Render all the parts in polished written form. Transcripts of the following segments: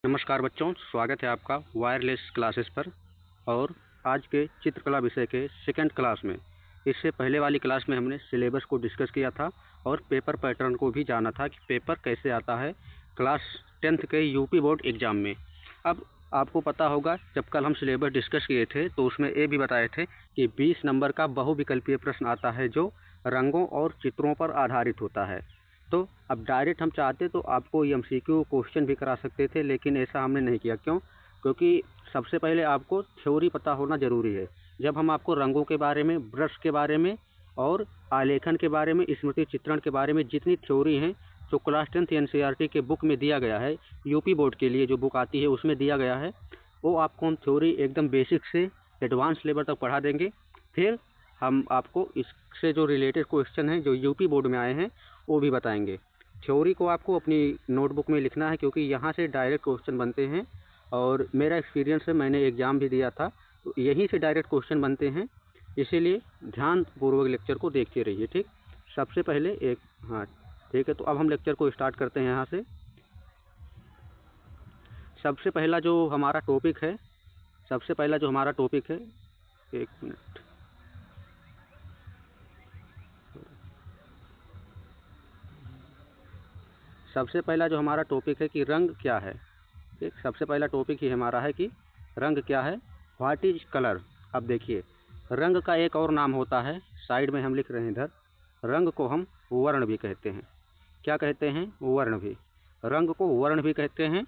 नमस्कार बच्चों, स्वागत है आपका वायरलेस क्लासेस पर। और आज के चित्रकला विषय के सेकंड क्लास में, इससे पहले वाली क्लास में हमने सिलेबस को डिस्कस किया था और पेपर पैटर्न को भी जाना था कि पेपर कैसे आता है क्लास 10th के यूपी बोर्ड एग्ज़ाम में। अब आपको पता होगा, जब कल हम सिलेबस डिस्कस किए थे तो उसमें ये भी बताए थे कि 20 नंबर का बहुविकल्पीय प्रश्न आता है जो रंगों और चित्रों पर आधारित होता है। तो अब डायरेक्ट हम चाहते तो आपको एमसीक्यू क्वेश्चन भी करा सकते थे, लेकिन ऐसा हमने नहीं किया। क्यों? क्योंकि सबसे पहले आपको थ्योरी पता होना ज़रूरी है। जब हम आपको रंगों के बारे में, ब्रश के बारे में और आलेखन के बारे में, स्मृति चित्रण के बारे में जितनी थ्योरी हैं जो क्लास 10th एनसीईआरटी के बुक में दिया गया है, यूपी बोर्ड के लिए जो बुक आती है उसमें दिया गया है, वो आपको हम थ्योरी एकदम बेसिक से एडवांस लेवल तक पढ़ा देंगे। फिर हम आपको इससे जो रिलेटेड क्वेश्चन हैं जो यूपी बोर्ड में आए हैं वो भी बताएंगे। थ्योरी को आपको अपनी नोटबुक में लिखना है, क्योंकि यहाँ से डायरेक्ट क्वेश्चन बनते हैं और मेरा एक्सपीरियंस है, मैंने एग्ज़ाम भी दिया था तो यहीं से डायरेक्ट क्वेश्चन बनते हैं। इसीलिए ध्यानपूर्वक लेक्चर को देखते रहिए, ठीक। सबसे पहले एक हाँ ठीक है, तो अब हम लेक्चर को स्टार्ट करते हैं। यहाँ से सबसे पहला जो हमारा टॉपिक है, एक मिनट, सबसे पहला जो हमारा टॉपिक है कि रंग क्या है। ठीक, सबसे पहला टॉपिक ही हमारा है कि रंग क्या है, व्हाट इज कलर। अब देखिए, रंग का एक और नाम होता है, साइड में हम लिख रहे हैं इधर, रंग को हम वर्ण भी कहते हैं। क्या कहते हैं? वर्ण भी। रंग को वर्ण भी कहते हैं,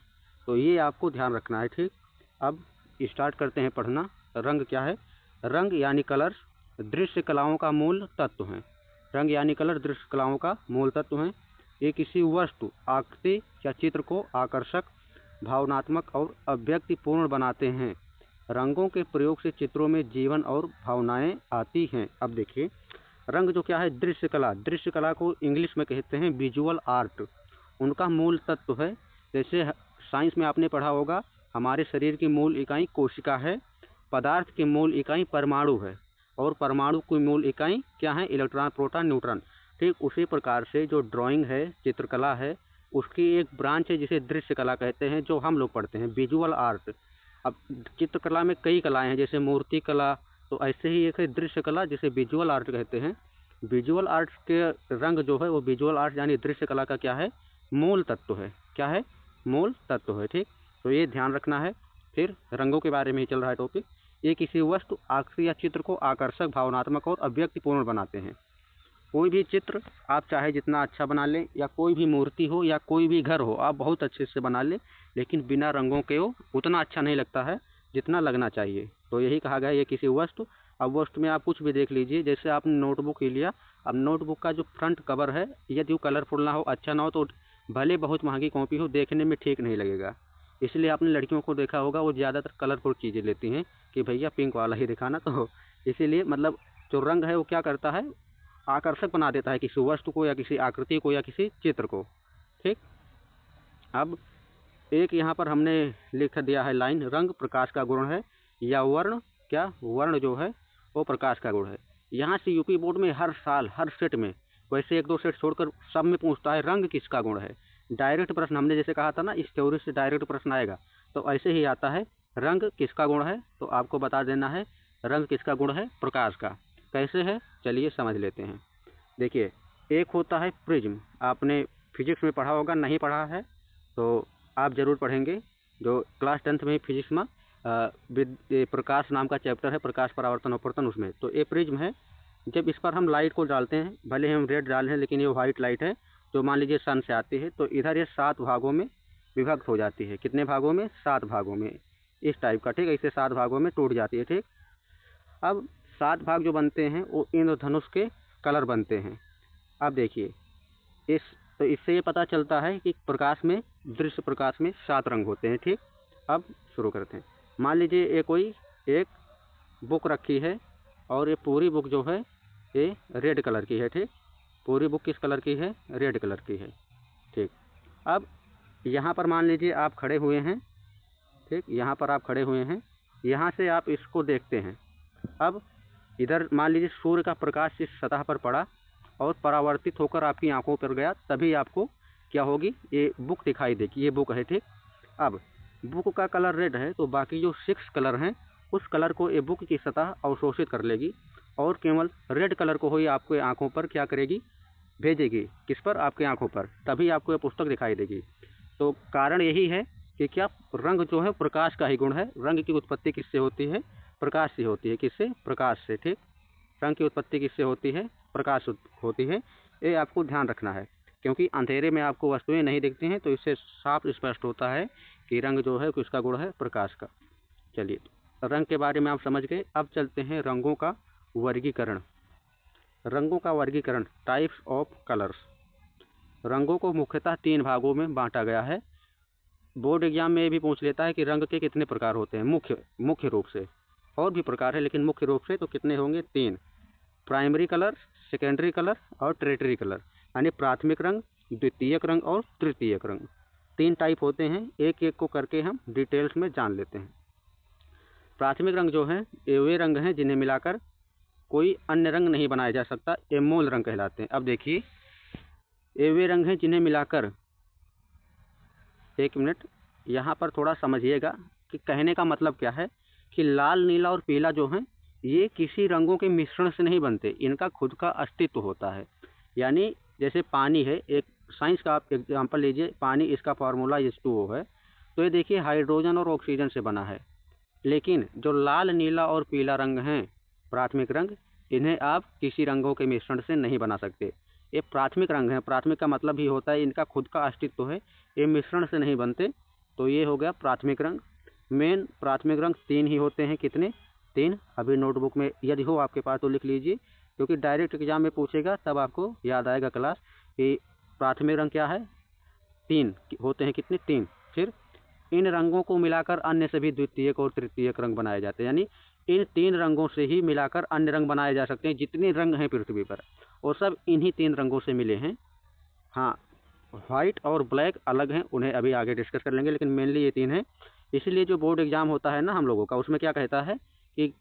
तो ये आपको ध्यान रखना है, ठीक। अब स्टार्ट करते हैं पढ़ना। रंग क्या है? रंग यानी कलर दृश्य कलाओं का मूल तत्व हैं। रंग यानी कलर दृश्य कलाओं का मूल तत्व हैं। ये किसी वस्तु, आकृति या चित्र को आकर्षक, भावनात्मक और अव्यक्तिपूर्ण बनाते हैं। रंगों के प्रयोग से चित्रों में जीवन और भावनाएं आती हैं। अब देखिए, रंग जो क्या है, दृश्य कला, दृश्य कला को इंग्लिश में कहते हैं विजुअल आर्ट, उनका मूल तत्व है। जैसे साइंस में आपने पढ़ा होगा, हमारे शरीर की मूल इकाई कोशिका है, पदार्थ की मूल इकाई परमाणु है और परमाणु की मूल इकाई क्या है? Electron, proton, neutron. ठीक उसी प्रकार से जो ड्राइंग है, चित्रकला है, उसकी एक ब्रांच है जिसे दृश्य कला कहते हैं, जो हम लोग पढ़ते हैं विजुअल आर्ट। अब चित्रकला में कई कलाएं हैं, जैसे मूर्ति कला, तो ऐसे ही एक है दृश्य कला जिसे विजुअल आर्ट कहते हैं। विजुअल आर्ट के रंग जो है वो विजुअल आर्ट यानी दृश्य कला का क्या है? मूल तत्व है। क्या है? मूल तत्व है, ठीक। तो ये ध्यान रखना है। फिर रंगों के बारे में ही चल रहा है टॉपिक। ये किसी वस्तु, आकृति या चित्र को आकर्षक, भावनात्मक और अव्यक्तिपूर्ण बनाते हैं। कोई भी चित्र आप चाहे जितना अच्छा बना लें, या कोई भी मूर्ति हो या कोई भी घर हो, आप बहुत अच्छे से बना लें, लेकिन बिना रंगों के वो उतना अच्छा नहीं लगता है जितना लगना चाहिए। तो यही कहा गया, ये किसी वस्तु। अब वस्तु में आप कुछ भी देख लीजिए, जैसे आपने नोटबुक ही लिया, अब नोटबुक का जो फ्रंट कवर है, यदि वो कलरफुल ना हो, अच्छा ना हो, तो भले बहुत महंगी कॉपी हो, देखने में ठीक नहीं लगेगा। इसलिए आपने लड़कियों को देखा होगा, वो ज़्यादातर कलरफुल चीज़ें लेती हैं कि भैया पिंक वाला ही दिखाना। तो इसीलिए मतलब जो रंग है वो क्या करता है? आकर्षक बना देता है किसी वस्तु को या किसी आकृति को या किसी चित्र को, ठीक। अब एक यहाँ पर हमने लिख दिया है लाइन, रंग प्रकाश का गुण है, या वर्ण, क्या? वर्ण जो है वो प्रकाश का गुण है। यहाँ से यूपी बोर्ड में हर साल हर सेट में, वैसे एक दो सेट छोड़कर सब में पूछता है रंग किसका गुण है। डायरेक्ट प्रश्न, हमने जैसे कहा था ना, इस थ्योरी से डायरेक्ट प्रश्न आएगा, तो ऐसे ही आता है, रंग किसका गुण है, तो आपको बता देना है रंग किसका गुण है? प्रकाश का। कैसे है, चलिए समझ लेते हैं। देखिए, एक होता है प्रिज्म, आपने फिजिक्स में पढ़ा होगा, नहीं पढ़ा है तो आप ज़रूर पढ़ेंगे, जो क्लास 10th में फिजिक्स में प्रकाश नाम का चैप्टर है, प्रकाश परावर्तन अपवर्तन, उसमें। तो ये प्रिज्म है। जब इस पर हम लाइट को डालते हैं, भले हम रेड डाल हैं, लेकिन ये वाइट लाइट है जो मान लीजिए सन से आती है, तो इधर ये 7 भागों में विभक्त हो जाती है। कितने भागों में? 7 भागों में, इस टाइप का, ठीक। ऐसे 7 भागों में टूट जाती है, ठीक। अब 7 भाग जो बनते हैं वो इंद्रधनुष के कलर बनते हैं। अब देखिए, इस तो इससे ये पता चलता है कि प्रकाश में, दृश्य प्रकाश में 7 रंग होते हैं, ठीक। अब शुरू करते हैं। मान लीजिए ये कोई एक बुक रखी है और ये पूरी बुक जो है ये रेड कलर की है, ठीक। पूरी बुक किस कलर की है? रेड कलर की है, ठीक। अब यहाँ पर मान लीजिए आप खड़े हुए हैं, ठीक। यहाँ पर आप खड़े हुए हैं, यहाँ से आप इसको देखते हैं। अब इधर मान लीजिए सूर्य का प्रकाश इस सतह पर पड़ा और परावर्तित होकर आपकी आंखों पर गया, तभी आपको क्या होगी? ये बुक दिखाई देगी, ये बुक है, ठीक। अब बुक का कलर रेड है तो बाकी जो 6 कलर हैं उस कलर को ये बुक की सतह अवशोषित कर लेगी और केवल रेड कलर को ही आपके आंखों पर क्या करेगी, भेजेगी। किस पर? आपके आंखों पर। तभी आपको ये पुस्तक दिखाई देगी। तो कारण यही है कि क्या रंग जो है प्रकाश का ही गुण है। रंग की उत्पत्ति किससे होती है? प्रकाश से होती है। किससे? प्रकाश से। ठीक, रंग की उत्पत्ति किससे होती है? प्रकाश होती है। ये आपको ध्यान रखना है, क्योंकि अंधेरे में आपको वस्तुएं नहीं दिखती हैं, तो इससे साफ स्पष्ट होता है कि रंग जो है किसका गुण है? प्रकाश का। चलिए, रंग के बारे में आप समझ गए। अब चलते हैं रंगों का वर्गीकरण। रंगों का वर्गीकरण, टाइप्स ऑफ कलर्स। रंगों को मुख्यतः 3 भागों में बांटा गया है। बोर्ड एग्जाम में भी पूछ लेता है कि रंग के कितने प्रकार होते हैं। मुख्य रूप से और भी प्रकार है, लेकिन मुख्य रूप से तो कितने होंगे? 3। प्राइमरी कलर, सेकेंडरी कलर और टर्टियरी कलर, यानी प्राथमिक रंग, द्वितीयक रंग और तृतीयक रंग। 3 टाइप होते हैं। एक एक को करके हम डिटेल्स में जान लेते हैं। प्राथमिक रंग जो है ये वे रंग हैं जिन्हें मिलाकर कोई अन्य रंग नहीं बनाया जा सकता। ये मूल रंग कहलाते हैं। अब देखिए, ये वे रंग हैं जिन्हें मिलाकर, एक मिनट यहाँ पर थोड़ा समझिएगा कि कहने का मतलब क्या है कि लाल, नीला और पीला जो हैं ये किसी रंगों के मिश्रण से नहीं बनते, इनका खुद का अस्तित्व होता है। यानी जैसे पानी है, एक साइंस का आप एग्जाम्पल लीजिए, पानी, इसका फार्मूला H2O है, तो ये देखिए हाइड्रोजन और ऑक्सीजन से बना है। लेकिन जो लाल, नीला और पीला रंग हैं, प्राथमिक रंग, इन्हें आप किसी रंगों के मिश्रण से नहीं बना सकते। ये प्राथमिक रंग है। प्राथमिक का मतलब ही होता है इनका खुद का अस्तित्व है, ये मिश्रण से नहीं बनते। तो ये हो गया प्राथमिक रंग। मेन प्राथमिक रंग 3 ही होते हैं। कितने? 3। अभी नोटबुक में यदि हो आपके पास तो लिख लीजिए, क्योंकि डायरेक्ट एग्जाम में पूछेगा तब आपको याद आएगा क्लास कि प्राथमिक रंग क्या है। 3 होते हैं। कितने? 3। फिर इन रंगों को मिलाकर अन्य सभी द्वितीयक और तृतीयक रंग बनाए जाते हैं। यानी इन 3 रंगों से ही मिलाकर अन्य रंग बनाए जा सकते हैं। जितने रंग हैं पृथ्वी पर, और सब इन्हीं 3 रंगों से मिले हैं। हाँ, वाइट और ब्लैक अलग हैं, उन्हें अभी आगे डिस्कस कर लेंगे, लेकिन मेनली ये 3 हैं। इसीलिए जो बोर्ड एग्जाम होता है ना हम लोगों का, उसमें क्या कहता है कि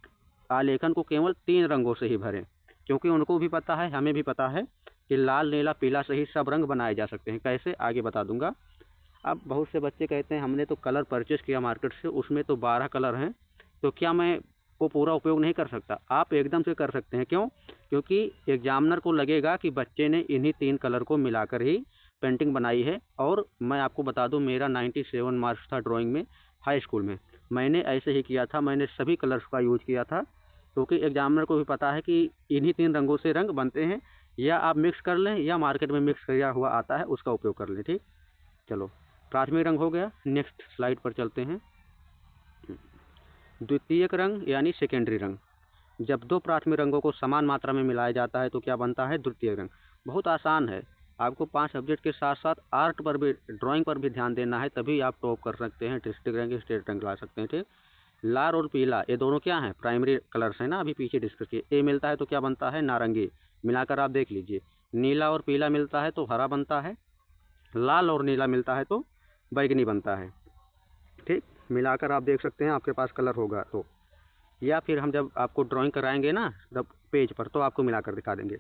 आलेखन को केवल 3 रंगों से ही भरें, क्योंकि उनको भी पता है, हमें भी पता है कि लाल, नीला, पीला से ही सब रंग बनाए जा सकते हैं। कैसे? आगे बता दूंगा। अब बहुत से बच्चे कहते हैं हमने तो कलर परचेस किया मार्केट से, उसमें तो 12 कलर हैं, तो क्या मैं वो पूरा उपयोग नहीं कर सकता? आप एकदम से कर सकते हैं। क्यों? क्योंकि एग्जामिनर को लगेगा कि बच्चे ने इन्हीं 3 कलर को मिलाकर ही पेंटिंग बनाई है। और मैं आपको बता दूं, मेरा 97 मार्क्स था ड्राइंग में, हाई स्कूल में। मैंने ऐसे ही किया था, मैंने सभी कलर्स का यूज किया था, क्योंकि एग्जामिनर को भी पता है कि इन्हीं 3 रंगों से रंग बनते हैं। या आप मिक्स कर लें, या मार्केट में मिक्स किया हुआ आता है उसका उपयोग कर लें। ठीक, चलो, प्राथमिक रंग हो गया। नेक्स्ट स्लाइड पर चलते हैं। द्वितीयक रंग यानी सेकेंडरी रंग। जब 2 प्राथमिक रंगों को समान मात्रा में मिलाया जाता है तो क्या बनता है? द्वितीयक रंग। बहुत आसान है। आपको 5 सब्जेक्ट के साथ साथ आर्ट पर भी, ड्राइंग पर भी ध्यान देना है, तभी आप टॉप कर सकते हैं, डिस्ट्रिक्ट रैंक, स्टेट रैंक ला सकते हैं। ठीक, लाल और पीला ये दोनों क्या हैं? प्राइमरी कलर्स हैं ना, अभी पीछे डिस्कस किए। ए मिलता है तो क्या बनता है? नारंगी। मिलाकर आप देख लीजिए। नीला और पीला मिलता है तो हरा बनता है। लाल और नीला मिलता है तो बैगनी बनता है। ठीक, मिलाकर आप देख सकते हैं, आपके पास कलर होगा तो। या फिर हम जब आपको ड्राइंग कराएंगे ना जब पेज पर, तो आपको मिलाकर दिखा देंगे।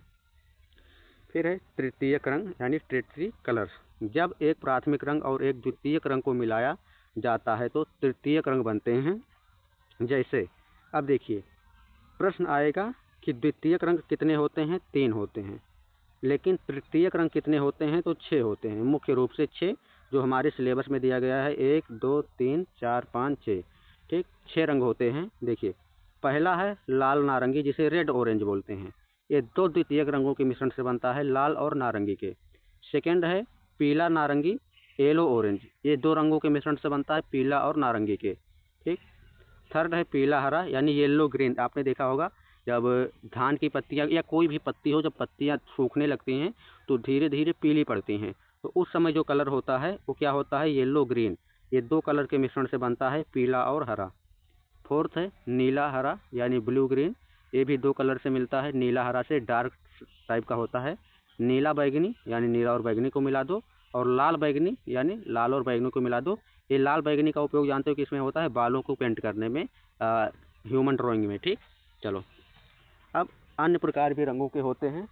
फिर है तृतीयक रंग यानी टर्टियरी कलर्स। जब एक प्राथमिक रंग और एक द्वितीयक रंग को मिलाया जाता है तो तृतीयक रंग बनते हैं। जैसे अब देखिए, प्रश्न आएगा कि द्वितीयक रंग कितने होते हैं? 3 होते हैं। लेकिन तृतीयक रंग कितने होते हैं? तो 6 होते हैं। मुख्य रूप से 6, जो हमारे सिलेबस में दिया गया है, 1 2 3 4 5 6। ठीक, 6 रंग होते हैं। देखिए, पहला है लाल नारंगी, जिसे रेड ऑरेंज बोलते हैं। ये 2 द्वितीयक रंगों के मिश्रण से बनता है, लाल और नारंगी के। सेकेंड है पीला नारंगी, येलो ऑरेंज, ये 2 रंगों के मिश्रण से बनता है, पीला और नारंगी के। ठीक, थर्ड है पीला हरा यानी येलो ग्रीन। आपने देखा होगा जब धान की पत्तियां या कोई भी पत्ती हो, जब पत्तियां सूखने लगती हैं तो धीरे धीरे पीली पड़ती हैं, तो उस समय जो कलर होता है वो क्या होता है? Yellow green. ये 2 कलर के मिश्रण से बनता है, पीला और हरा। फोर्थ है नीला हरा यानी ब्लू ग्रीन। ये भी 2 कलर से मिलता है, नीला हरा से डार्क टाइप का होता है। नीला बैगनी यानी नीला और बैगनी को मिला दो, और लाल बैगनी यानी लाल और बैगनी को मिला दो। ये लाल बैगनी का उपयोग जानते हो किसमें होता है? बालों को पेंट करने में, ह्यूमन ड्राइंग में। ठीक, चलो, अब अन्य प्रकार भी रंगों के होते हैं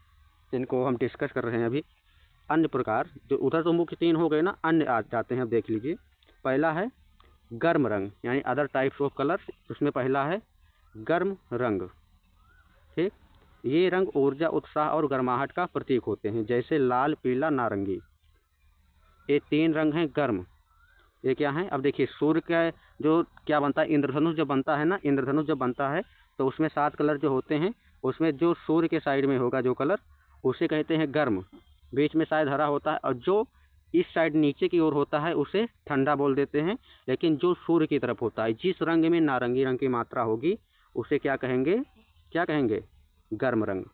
जिनको हम डिस्कस कर रहे हैं अभी। अन्य प्रकार, जो उधर तो मुख्य 3 हो गए ना, अन्य आ जाते हैं। अब देख लीजिए, पहला है गर्म रंग यानी अदर टाइप्स ऑफ कलर, उसमें पहला है गर्म रंग। ठीक, ये रंग ऊर्जा, उत्साह और गर्माहट का प्रतीक होते हैं, जैसे लाल, पीला, नारंगी। ये 3 रंग हैं गर्म। ये क्या है? अब देखिए सूर्य का जो क्या बनता है, इंद्रधनुष जब बनता है ना, इंद्रधनुष जब बनता है तो उसमें 7 कलर जो होते हैं, उसमें जो सूर्य के साइड में होगा जो कलर, उसे कहते हैं गर्म। बीच में शायद हरा होता है, और जो इस साइड नीचे की ओर होता है उसे ठंडा बोल देते हैं। लेकिन जो सूर्य की तरफ होता है, जिस रंग में नारंगी रंग की मात्रा होगी, उसे क्या कहेंगे? क्या कहेंगे? गर्म रंग।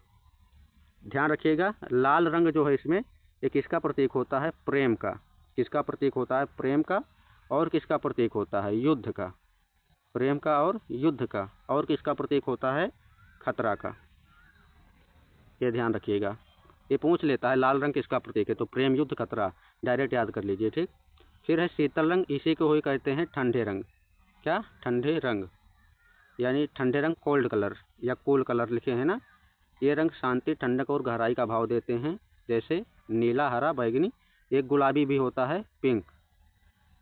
ध्यान रखिएगा, लाल रंग जो है इसमें ये किसका प्रतीक होता है? प्रेम का। किसका प्रतीक होता है? प्रेम का। और किसका प्रतीक होता है? युद्ध का। प्रेम का और युद्ध का। और किसका प्रतीक होता है? खतरा का। ये ध्यान रखिएगा, ये पूछ लेता है लाल रंग किसका प्रतीक है, तो प्रेम, युद्ध, खतरा डायरेक्ट याद कर लीजिए। ठीक, फिर है शीतल रंग, इसी को ही कहते हैं ठंडे रंग। क्या? ठंडे रंग, यानी ठंडे रंग, कोल्ड कलर या कूल कलर लिखे हैं ना। ये रंग शांति, ठंडक और गहराई का भाव देते हैं, जैसे नीला, हरा, बैंगनी। एक गुलाबी भी होता है, पिंक।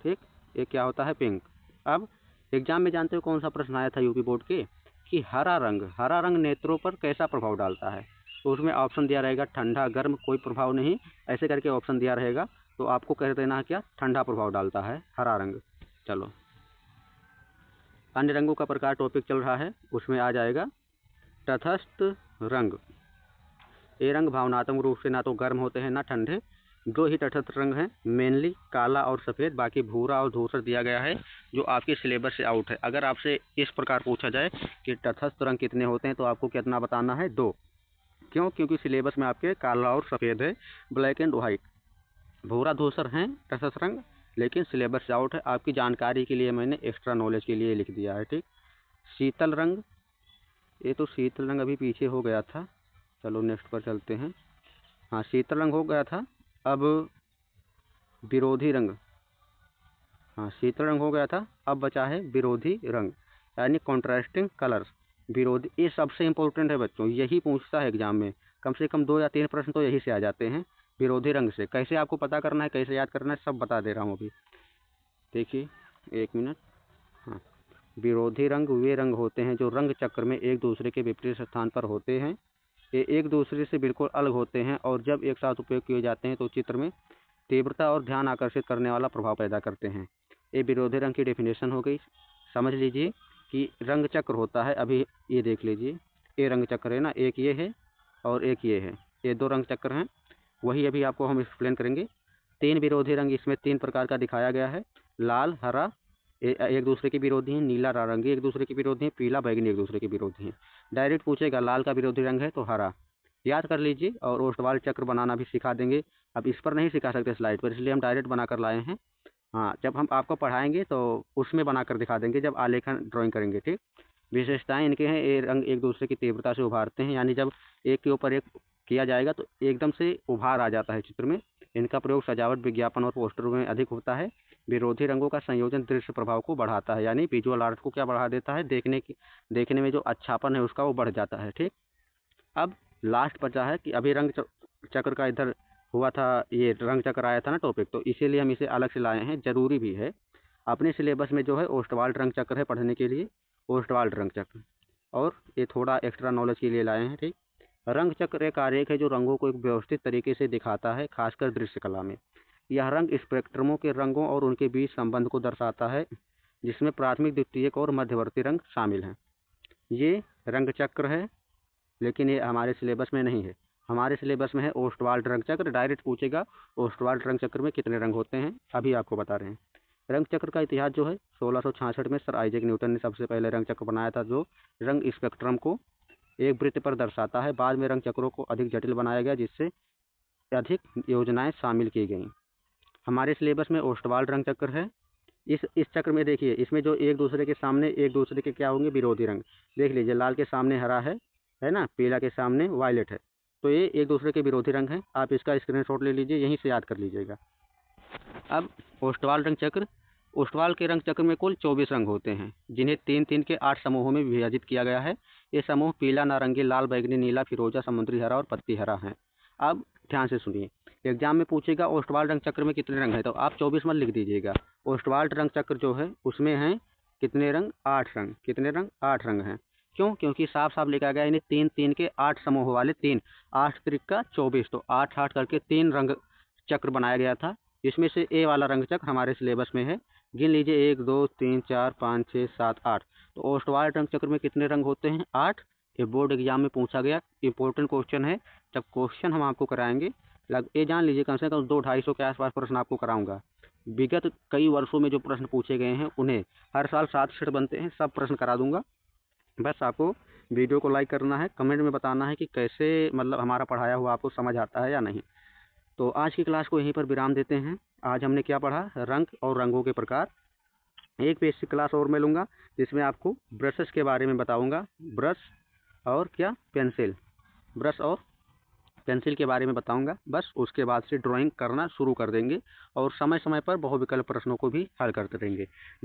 ठीक, ये क्या होता है? पिंक। अब एग्जाम में जानते हो कौन सा प्रश्न आया था यूपी बोर्ड के, कि हरा रंग नेत्रों पर कैसा प्रभाव डालता है? तो उसमें ऑप्शन दिया रहेगा ठंडा, गर्म, कोई प्रभाव नहीं, ऐसे करके ऑप्शन दिया रहेगा। तो आपको कह देना क्या? ठंडा प्रभाव डालता है हरा रंग। चलो, अन्य रंगों का प्रकार टॉपिक चल रहा है, उसमें आ जाएगा तटस्थ रंग। ये रंग भावनात्मक रूप से ना तो गर्म होते हैं ना ठंडे। 2 ही तटस्थ रंग हैं, मेनली काला और सफ़ेद, बाकी भूरा और धूसर दिया गया है, जो आपके सिलेबस से आउट है। अगर आपसे इस प्रकार पूछा जाए कि तटस्थ रंग कितने होते हैं, तो आपको कितना बताना है? 2। क्यों? क्योंकि सिलेबस में आपके काला और सफ़ेद है, ब्लैक एंड वाइट। भूरा, धूसर हैं तटस्थ रंग, लेकिन सिलेबस से आउट है। आपकी जानकारी के लिए मैंने एक्स्ट्रा नॉलेज के लिए लिख दिया है। ठीक, शीतल रंग, ये तो शीतल रंग अभी पीछे हो गया था। चलो नेक्स्ट पर चलते हैं। हाँ, शीतल रंग हो गया था। अब विरोधी रंग, हाँ शीतल रंग हो गया था, अब बचा है विरोधी रंग, यानी कॉन्ट्रास्टिंग कलर। विरोधी, ये सबसे इम्पोर्टेंट है बच्चों, यही पूछता है एग्जाम में। कम से कम 2 या 3 प्रश्न तो यही से आ जाते हैं, विरोधी रंग से। कैसे आपको पता करना है, कैसे याद करना है, सब बता दे रहा हूँ अभी। देखिए 1 मिनट। हाँ, विरोधी रंग वे रंग होते हैं जो रंग चक्र में एक दूसरे के विपरीत स्थान पर होते हैं। ये एक दूसरे से बिल्कुल अलग होते हैं, और जब एक साथ उपयोग किए जाते हैं तो चित्र में तीव्रता और ध्यान आकर्षित करने वाला प्रभाव पैदा करते हैं। ये विरोधी रंग की डेफिनेशन हो गई। समझ लीजिए कि रंग चक्र होता है, अभी ये देख लीजिए, ये रंग चक्र है ना, एक ये है और एक ये है, ये 2 रंग चक्र हैं। वही अभी आपको हम एक्सप्लेन करेंगे। 3 विरोधी रंग इसमें 3 प्रकार का दिखाया गया है। लाल, हरा एक दूसरे के विरोधी हैं, नीला, नारंगी एक दूसरे के विरोधी हैं, पीला, बैंगनी एक दूसरे के विरोधी हैं। डायरेक्ट पूछेगा लाल का विरोधी रंग है तो हरा, याद कर लीजिए। और ओस्टवाल्ड चक्र बनाना भी सिखा देंगे। अब इस पर नहीं सिखा सकते स्लाइड पर, इसलिए हम डायरेक्ट बना कर लाए हैं। हाँ, जब हम आपको पढ़ाएंगे तो उसमें बना कर दिखा देंगे, जब आलेखन ड्राइंग करेंगे। ठीक, विशेषताएं इनके हैं, ये रंग एक दूसरे की तीव्रता से उभारते हैं, यानी जब एक के ऊपर एक किया जाएगा तो एकदम से उभार आ जाता है चित्र में। इनका प्रयोग सजावट, विज्ञापन और पोस्टरों में अधिक होता है। विरोधी रंगों का संयोजन दृश्य प्रभाव को बढ़ाता है, यानी विजुअल आर्ट को क्या बढ़ा देता है? देखने में जो अच्छापन है उसका वो बढ़ जाता है। ठीक, अब लास्ट बचा है कि अभी रंग चक्र का इधर हुआ था, ये रंग चक्र आया था ना टॉपिक, तो इसीलिए हम इसे अलग से लाए हैं, ज़रूरी भी है। अपने सिलेबस में जो है ओस्टवाल्ड रंग चक्र है पढ़ने के लिए, ओस्टवाल्ड रंग चक्र, और ये थोड़ा एक्स्ट्रा नॉलेज के लिए लाए हैं। ठीक, रंग चक्र एक आरेख है जो रंगों को एक व्यवस्थित तरीके से दिखाता है, खासकर दृश्य कला में। यह रंग स्पेक्ट्रमों के रंगों और उनके बीच संबंध को दर्शाता है, जिसमें प्राथमिक, द्वितीयक और मध्यवर्ती रंग शामिल हैं। ये रंग चक्र है, लेकिन ये हमारे सिलेबस में नहीं है। हमारे सिलेबस में है ओस्टवाल्ड रंग चक्र। डायरेक्ट पूछेगा ओस्टवाल्ड रंग चक्र में कितने रंग होते हैं, अभी आपको बता रहे हैं। रंग चक्र का इतिहास जो है 1666 में सर आइजैक न्यूटन ने सबसे पहले रंग चक्र बनाया था, जो रंग स्पेक्ट्रम को एक वृत्त पर दर्शाता है। बाद में रंग चक्रों को अधिक जटिल बनाया गया, जिससे अधिक योजनाएं शामिल की गई। हमारे सिलेबस में ओस्टवाल्ड रंग चक्र है। इस चक्र में देखिए, इसमें जो एक दूसरे के सामने एक दूसरे के क्या होंगे? विरोधी रंग। देख लीजिए, लाल के सामने हरा है ना, पीला के सामने वायलेट है, तो ये एक दूसरे के विरोधी रंग हैं। आप इसका स्क्रीनशॉट ले लीजिए, यहीं से याद कर लीजिएगा। अब ओस्टवाल्ड रंग चक्र, ओस्टवाल्ड के रंग चक्र में कुल 24 रंग होते हैं, जिन्हें 3-3 के 8 समूहों में विभाजित किया गया है। ये समूह पीला, नारंगी, लाल, बैंगनी, नीला, फिरोजा, समुद्री हरा और पत्ती हरा हैं। अब ध्यान से सुनिए। एग्जाम में पूछेगा ओस्टवाल्ड रंग चक्र में कितने रंग है, तो आप 24 मत लिख दीजिएगा। ओस्टवाल्ड रंग चक्र जो है उसमें हैं कितने रंग, 8 रंग। कितने रंग, 8 रंग हैं। क्यों, क्योंकि साफ साफ लिखा गया, यानी 3 3 के 8 समूह वाले 3, 8 त्रिक का 24, तो 8 8 करके 3 रंग चक्र बनाया गया था। इसमें से ए वाला रंग चक्र हमारे सिलेबस में है। गिन लीजिए, 1 2 3 4 5 6 7 8। तो ओस्टवाल्ड रंग चक्र में कितने रंग होते हैं, 8। ये बोर्ड एग्जाम में पूछा गया इंपॉर्टेंट क्वेश्चन है। जब क्वेश्चन हम आपको कराएंगे, ये जान लीजिए कम से कम 200-250 के आसपास प्रश्न आपको कराऊंगा। विगत कई वर्षों में जो प्रश्न पूछे गए हैं उन्हें हर साल 7 सेट बनते हैं, सब प्रश्न करा दूंगा। बस आपको वीडियो को लाइक करना है, कमेंट में बताना है कि कैसे मतलब हमारा पढ़ाया हुआ आपको समझ आता है या नहीं। तो आज की क्लास को यहीं पर विराम देते हैं। आज हमने क्या पढ़ा, रंग और रंगों के प्रकार। एक बेसिक क्लास और मैं लूँगा जिसमें आपको ब्रशेस के बारे में बताऊँगा। ब्रश और क्या, पेंसिल। ब्रश और पेंसिल के बारे में बताऊंगा। बस उसके बाद से ड्राइंग करना शुरू कर देंगे और समय समय पर बहुविकल्प प्रश्नों को भी हल करते रहेंगे।